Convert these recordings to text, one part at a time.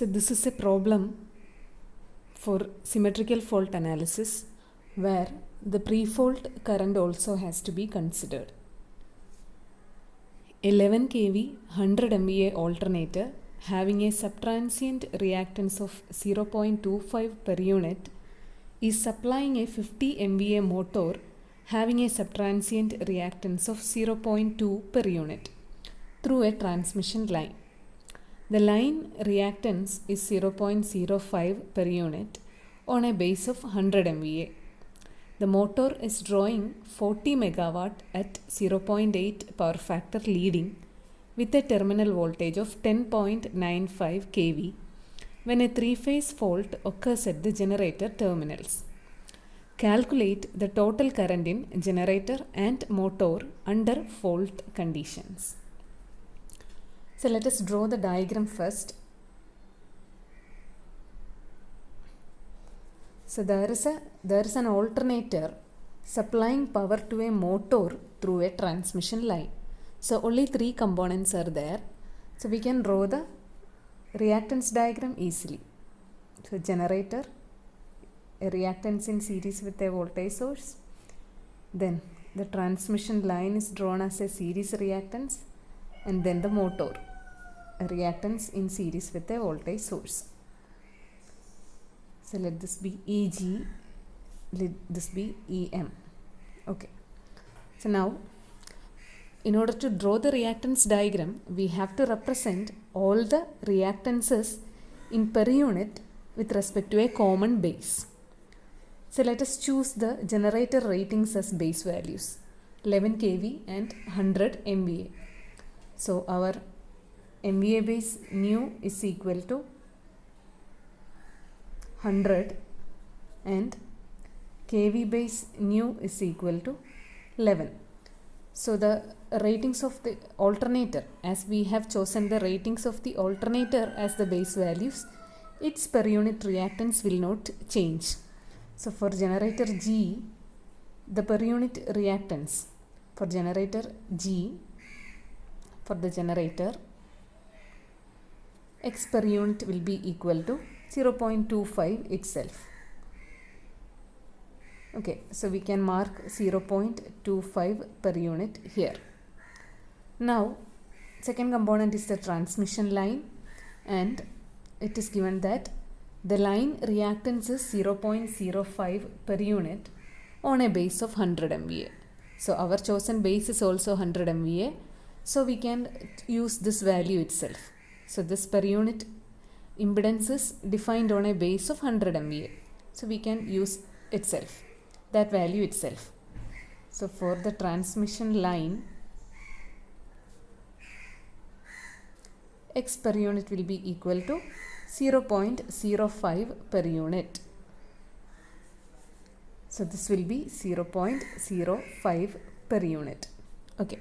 So this is a problem for symmetrical fault analysis where the prefault current also has to be considered. 11 kV 100 MVA alternator having a subtransient reactance of 0.25 per unit is supplying a 50 MVA motor having a subtransient reactance of 0.2 per unit through a transmission line. The line reactance is 0.05 per unit on a base of 100 MVA. The motor is drawing 40 megawatt at 0.8 power factor leading with a terminal voltage of 10.95 kV when a three-phase fault occurs at the generator terminals. Calculate the total current in generator and motor under fault conditions. So let us draw the diagram first. So there is an alternator supplying power to a motor through a transmission line. So only three components are there. So we can draw the reactance diagram easily. So generator, a reactance in series with a voltage source. Then the transmission line is drawn as a series reactance, and then the motor, a reactance in series with a voltage source. So let this be EG, let this be EM. Okay. So now, in order to draw the reactance diagram, we have to represent all the reactances in per unit with respect to a common base. So let us choose the generator ratings as base values, 11 kV and 100 MVA. So our MVA base nu is equal to 100 and kV base nu is equal to 11. So the ratings of the alternator, as we have chosen the ratings of the alternator as the base values, its per unit reactance will not change. So for generator G, the per unit reactance for generator G, for the generator, X per unit will be equal to 0.25 itself. Okay, so we can mark 0.25 per unit here. Now, second component is the transmission line, and it is given that the line reactance is 0.05 per unit on a base of 100 MVA. So our chosen base is also 100 MVA. So we can use this value itself. So this per unit impedance is defined on a base of 100 MVA. So we can use itself, that value itself. So for the transmission line, X per unit will be equal to 0.05 per unit. So this will be 0.05 per unit. Okay.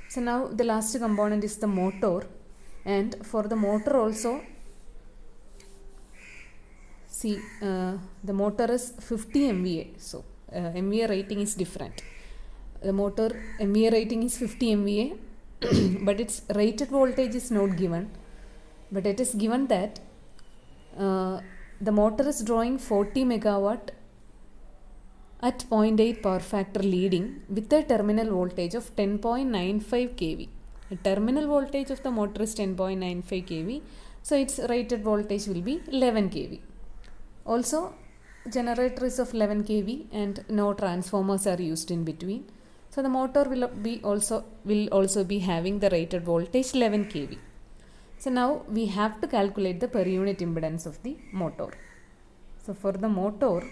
So now the last component is the motor, and for the motor also, see the motor is 50 MVA. So MVA rating is different. The motor MVA rating is 50 MVA but its rated voltage is not given, but it is given that the motor is drawing 40 megawatt at 0.8 power factor leading with a terminal voltage of 10.95 kV. The terminal voltage of the motor is 10.95 kV, so its rated voltage will be 11 kV. Also, generator is of 11 kV and no transformers are used in between. So the motor will also be having the rated voltage 11 kV. So now we have to calculate the per unit impedance of the motor. So for the motor,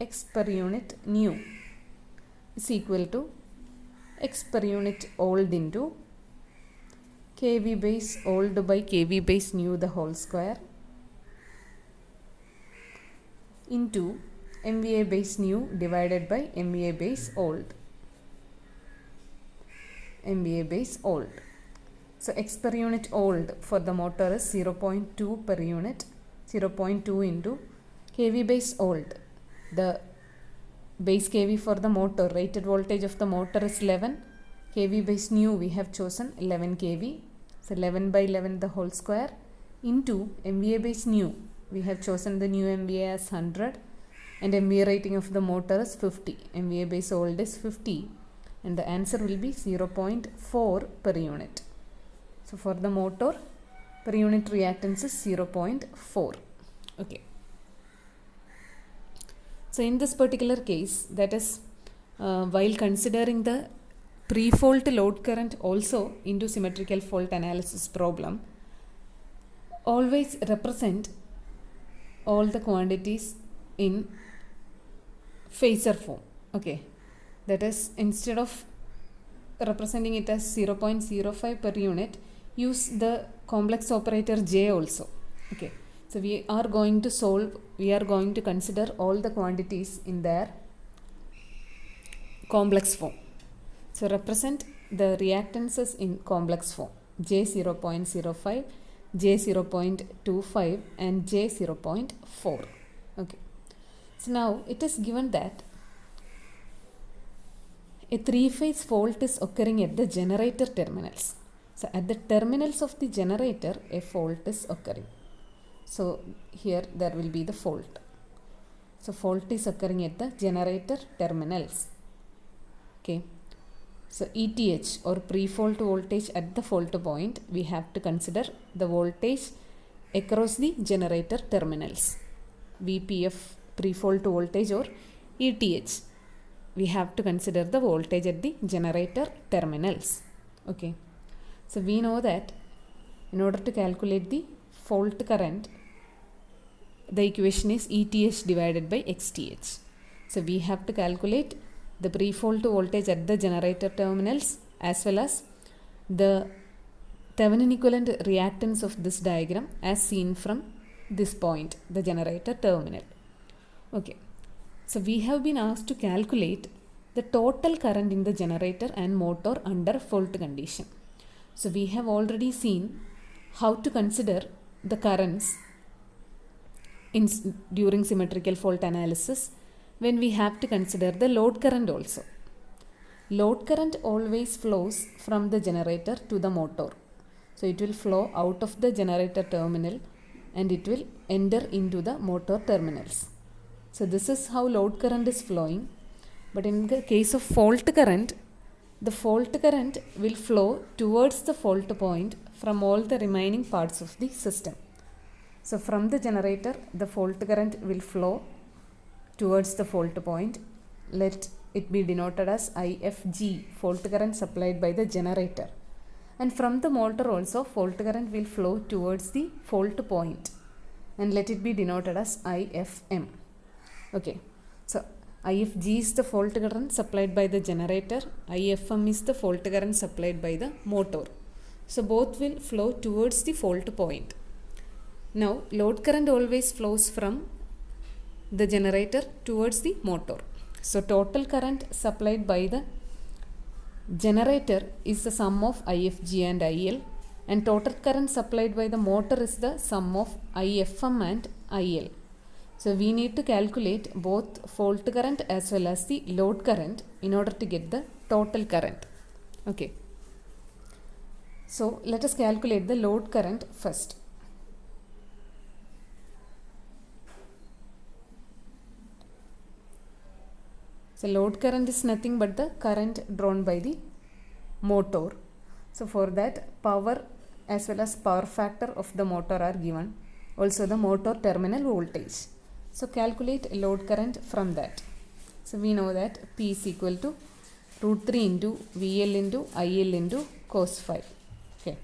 X per unit nu is equal to X per unit old into kV base old by kV base nu the whole square into MVA base new divided by MVA base old. MVA base old. So X per unit old for the motor is 0.2 per unit, 0.2 into kV base old. The base kV for the motor, rated voltage of the motor is 11. kV base new we have chosen 11 kV. So 11 by 11 the whole square into MVA base new. We have chosen the new MVA as 100 and MVA rating of the motor is 50. MVA base old is 50 and the answer will be 0.4 per unit. So for the motor, per unit reactance is 0.4. Okay. So in this particular case, that is while considering the pre-fault load current also into symmetrical fault analysis problem, always represent all the quantities in phasor form. Okay, that is, instead of representing it as 0.05 per unit, use the complex operator J also. Okay, so we are going to consider all the quantities in their complex form. So represent the reactances in complex form, J 0.05, J 0.25 and J 0.4. Okay, so now it is given that a three-phase fault is occurring at the generator terminals. So at the terminals of the generator, a fault is occurring. So here there will be the fault. So fault is occurring at the generator terminals. Okay. So ETH or pre-fault voltage at the fault point, we have to consider the voltage across the generator terminals. VPF pre-fault voltage or ETH. We have to consider the voltage at the generator terminals. Okay. So we know that in order to calculate the fault current, the equation is ETH divided by XTH. So we have to calculate the pre-fault voltage at the generator terminals as well as the Thevenin equivalent reactance of this diagram as seen from this point, the generator terminal. Okay, so we have been asked to calculate the total current in the generator and motor under fault condition. So we have already seen how to consider the currents during symmetrical fault analysis when we have to consider the load current also. Load current always flows from the generator to the motor. So it will flow out of the generator terminal and it will enter into the motor terminals. So this is how load current is flowing. But in the case of fault current, the fault current will flow towards the fault point from all the remaining parts of the system. So from the generator, the fault current will flow towards the fault point. Let it be denoted as IFG, fault current supplied by the generator. And from the motor also, fault current will flow towards the fault point. And let it be denoted as IFM. Okay, so IFG is the fault current supplied by the generator. IFM is the fault current supplied by the motor. So both will flow towards the fault point. Now load current always flows from the generator towards the motor. So total current supplied by the generator is the sum of IFG and IL, and total current supplied by the motor is the sum of IFM and IL. So we need to calculate both fault current as well as the load current in order to get the total current. Okay. So let us calculate the load current first. So load current is nothing but the current drawn by the motor. So for that, power as well as power factor of the motor are given. Also the motor terminal voltage. So calculate load current from that. So we know that P is equal to root 3 into VL into IL into cos phi. Okay.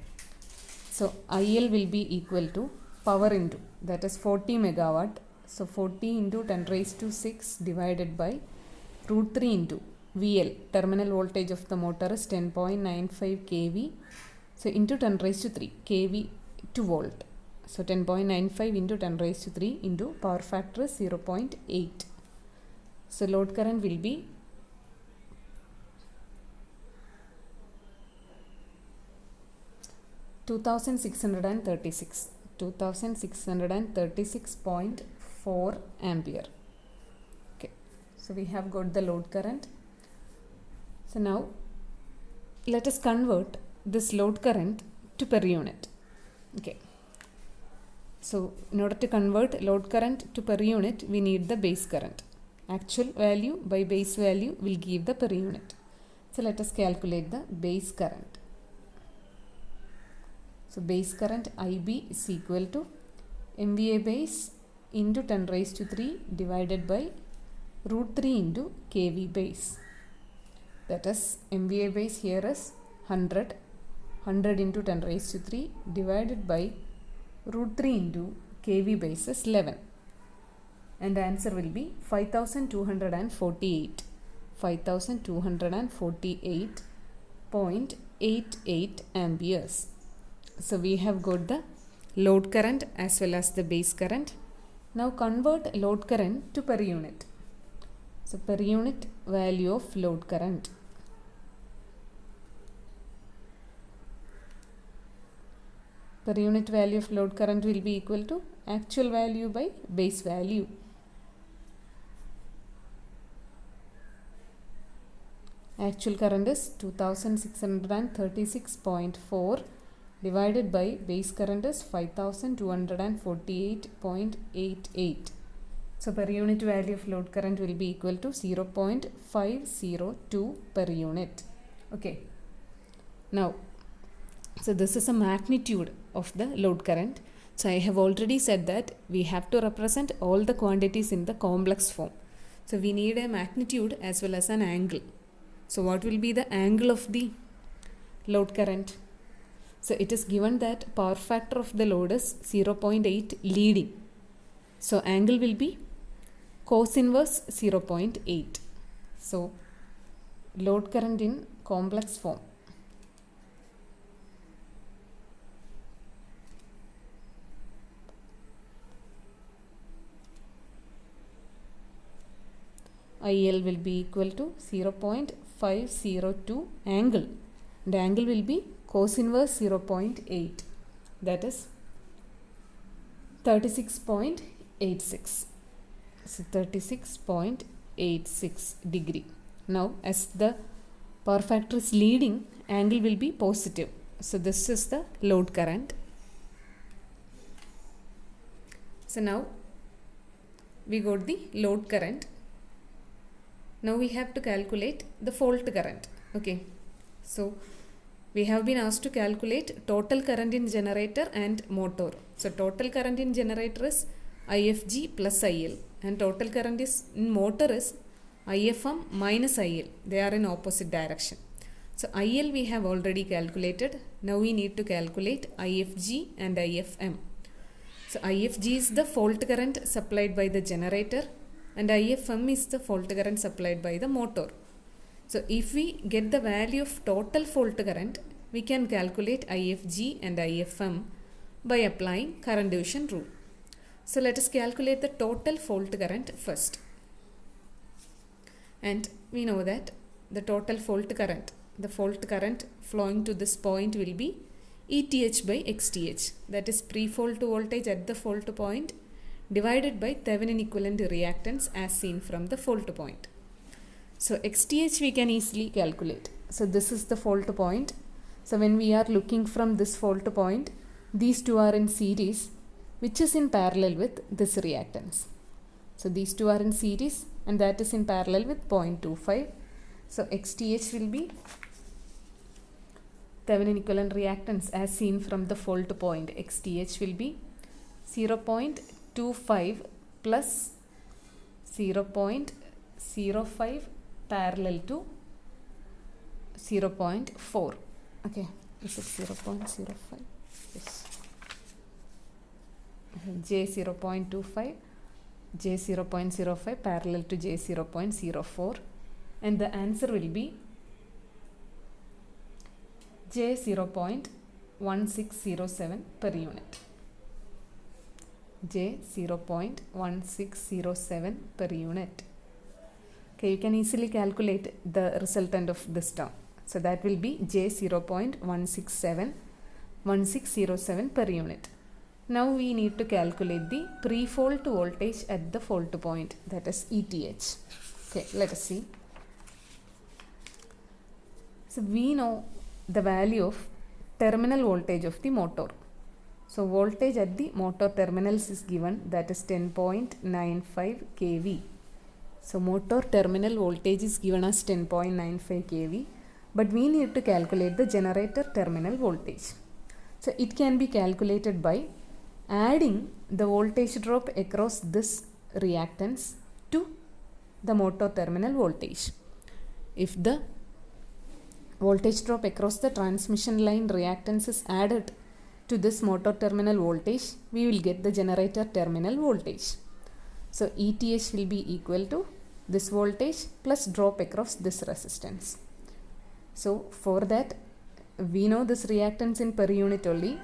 So IL will be equal to power into, that is 40 megawatt. So 40 into 10 raised to 6 divided by root 3 into VL, terminal voltage of the motor is 10.95 kV. So into 10 raised to 3 kV to volt. So 10.95 into 10 raised to 3 into power factor is 0.8. So load current will be 2636.4 ampere. Okay, so we have got the load current. So now let us convert this load current to per unit. Okay. So in order to convert load current to per unit, we need the base current. Actual value by base value will give the per unit. So let us calculate the base current. So base current IB is equal to MVA base into 10 raised to 3 divided by root 3 into kV base. That is, MVA base here is 100. 100 into 10 raised to 3 divided by root 3 into kV base is 11. And the answer will be 5248. 5248.88 amperes. So we have got the load current as well as the base current. Now convert load current to per unit. So per unit value of load current. Per unit value of load current will be equal to actual value by base value. Actual current is 2636.4 divided by base current is 5248.88. So per unit value of load current will be equal to 0.502 per unit. Okay. Now, so this is a magnitude of the load current. So I have already said that we have to represent all the quantities in the complex form. So we need a magnitude as well as an angle. So what will be the angle of the load current? So it is given that power factor of the load is 0.8 leading. So angle will be cos inverse 0.8. So load current in complex form. IL will be equal to 0.502 angle. The angle will be cos inverse 0.8. That is 36.86. So 36.86 degree. Now as the power factor is leading, angle will be positive. So this is the load current. So now we got the load current. Now we have to calculate the fault current. Okay. So we have been asked to calculate total current in generator and motor. So total current in generator is IFG plus IL and total current is in motor is IFM minus IL. They are in opposite direction. So IL we have already calculated. Now we need to calculate IFG and IFM. So IFG is the fault current supplied by the generator and IFM is the fault current supplied by the motor. So if we get the value of total fault current, we can calculate IFG and IFM by applying current division rule. So let us calculate the total fault current first. And we know that the total fault current, the fault current flowing to this point will be ETH by XTH. That is pre-fault voltage at the fault point divided by Thevenin equivalent reactance as seen from the fault point. So XTH we can easily calculate. So this is the fault point. So when we are looking from this fault point, these two are in series, which is in parallel with this reactance. So these two are in series and that is in parallel with 0.25. So XTH will be Thevenin equivalent reactance as seen from the fault point. XTH will be 0.25 plus 0.05 parallel to 0.4. Okay, is it 0.05? Yes. J 0.25, J 0.05 parallel to J 0.04, and the answer will be J 0.1607 per unit. J 0.1607 per unit. Okay, you can easily calculate the resultant of this term. So that will be J 0.1607 per unit. Now we need to calculate the pre-fault voltage at the fault point, that is ETH. Okay, let us see. So we know the value of terminal voltage of the motor. So voltage at the motor terminals is given, that is 10.95 kV. So motor terminal voltage is given as 10.95 kV, but we need to calculate the generator terminal voltage. So it can be calculated by adding the voltage drop across this reactance to the motor terminal voltage. If the voltage drop across the transmission line reactance is added to this motor terminal voltage, we will get the generator terminal voltage. So ETH will be equal to this voltage plus drop across this resistance. So for that, we know this reactance in per unit only.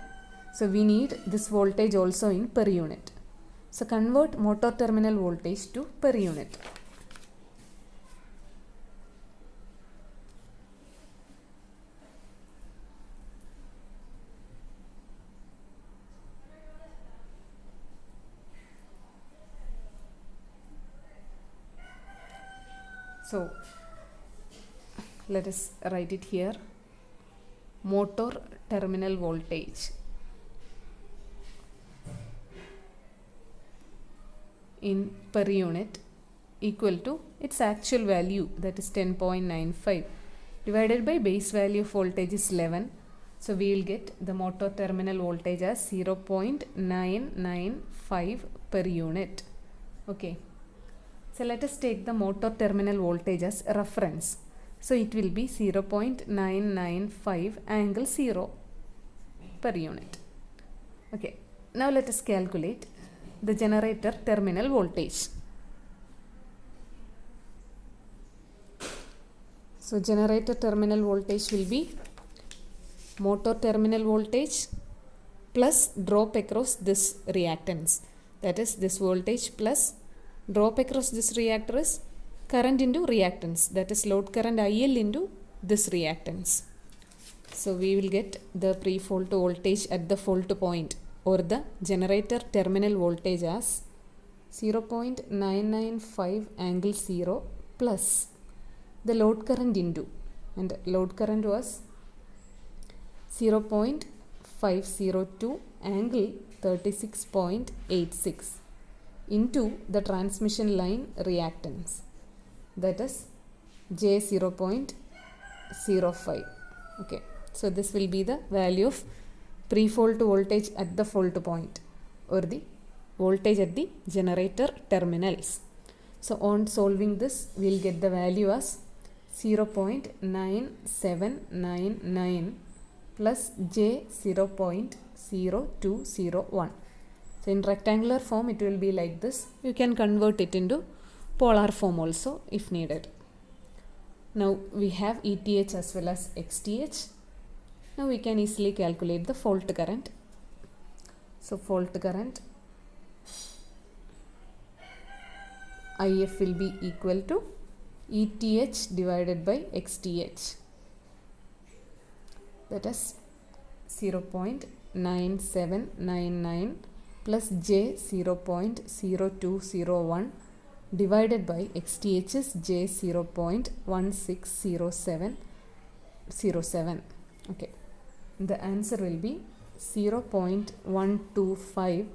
So we need this voltage also in per unit. So convert motor terminal voltage to per unit. So let us write it here. Motor terminal voltage in per unit equal to its actual value, that is 10.95, divided by base value of voltage is 11. So we will get the motor terminal voltage as 0.995 per unit. Okay. So let us take the motor terminal voltage as reference. So it will be 0.995 angle 0 per unit. Okay. Now let us calculate the generator terminal voltage. So generator terminal voltage will be motor terminal voltage plus drop across this reactance. That is this voltage plus drop across this reactor is current into reactance, that is load current IL into this reactance. So we will get the pre-fault voltage at the fault point, or the generator terminal voltage as 0.995 angle 0 plus the load current into, and load current was 0.502 angle 36.86 into the transmission line reactance, that is J 0.05. Okay, so this will be the value of pre-fault voltage at the fault point, or the voltage at the generator terminals. So on solving this, we will get the value as 0.9799 plus J 0.0201. So in rectangular form it will be like this. You can convert it into polar form also if needed. Now we have ETH as well as XTH. Now we can easily calculate the fault current. So fault current IF will be equal to ETH divided by XTH, that is 0.9799 plus J 0.0201 divided by XTH is J 0.1607. Okay, the answer will be 0.125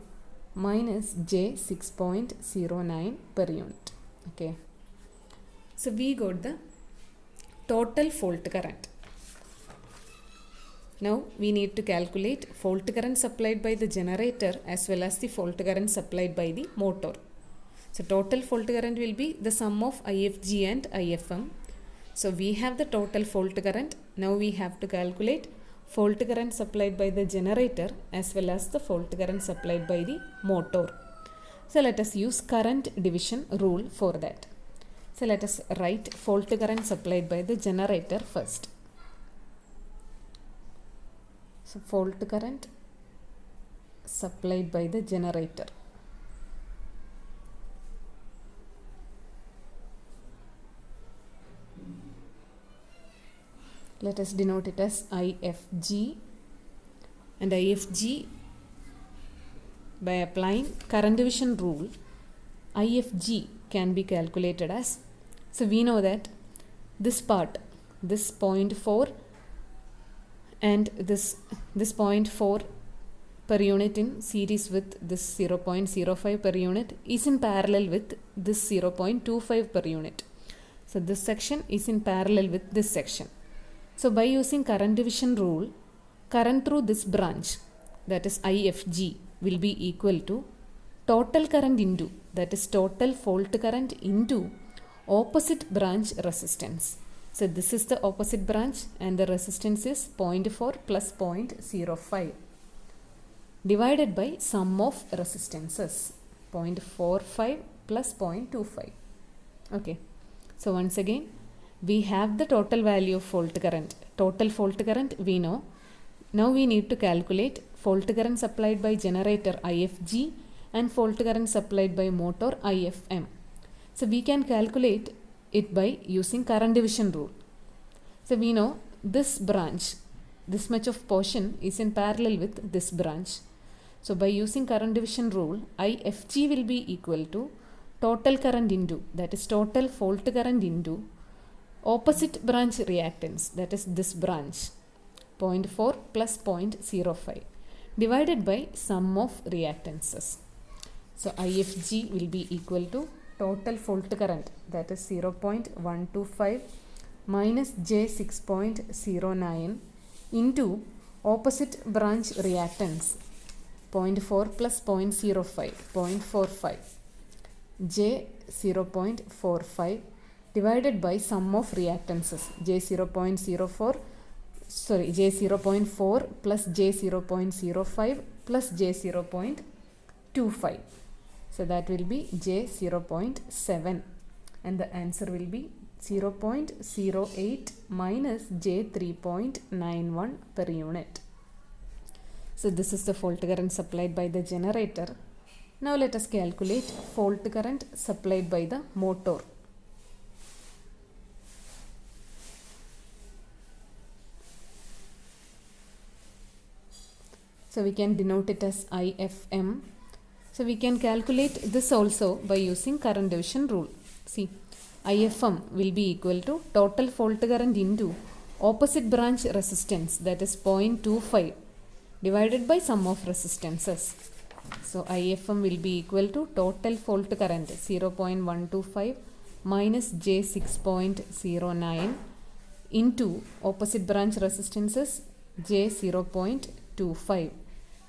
minus J 6.09 per unit. Okay, so we got the total fault current. Now we need to calculate fault current supplied by the generator as well as the fault current supplied by the motor. So total fault current will be the sum of IFG and IFM. So we have the total fault current. Now we have to calculate fault current supplied by the generator as well as the fault current supplied by the motor. So let us use current division rule for that. So let us write fault current supplied by the generator first. So fault current supplied by the generator. Let us denote it as IFG, and IFG, by applying current division rule, IFG can be calculated as, so we know that this part, this 0.4 and this 0.4 per unit in series with this 0.05 per unit is in parallel with this 0.25 per unit. So this section is in parallel with this section. So by using current division rule, current through this branch, that is IFG, will be equal to total current into, that is total fault current into opposite branch resistance. So this is the opposite branch and the resistance is 0.4 plus 0.05 divided by sum of resistances, 0.45 plus 0.25. Okay. So once again, we have the total value of fault current. Total fault current we know. Now we need to calculate fault current supplied by generator IFG and fault current supplied by motor IFM. So we can calculate it by using current division rule. So we know this branch, this much of portion is in parallel with this branch. So by using current division rule, IFG will be equal to total current into, that is total fault current into opposite branch reactance, that is this branch, 0.4 plus 0.05 divided by sum of reactances. So IFG will be equal to total fault current, that is 0.125 minus J6.09 into opposite branch reactance, 0.4 plus 0.05, 0.45, J0.45 divided by sum of reactances, J0.04 plus J0.05 plus J0.25. So that will be J0.7 and the answer will be 0.08 minus J3.91 per unit. So this is the fault current supplied by the generator. Now let us calculate fault current supplied by the motor. So we can denote it as IFM. So we can calculate this also by using current division rule. See, IFM will be equal to total fault current into opposite branch resistance, that is 0.25 divided by sum of resistances. So IFM will be equal to total fault current 0.125 minus J6.09 into opposite branch resistances J0.25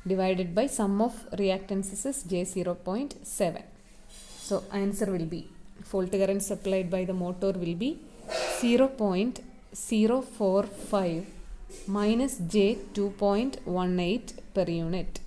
divided by sum of reactances is J0.7. So answer will be, fault current supplied by the motor will be 0.045 minus J2.18 per unit.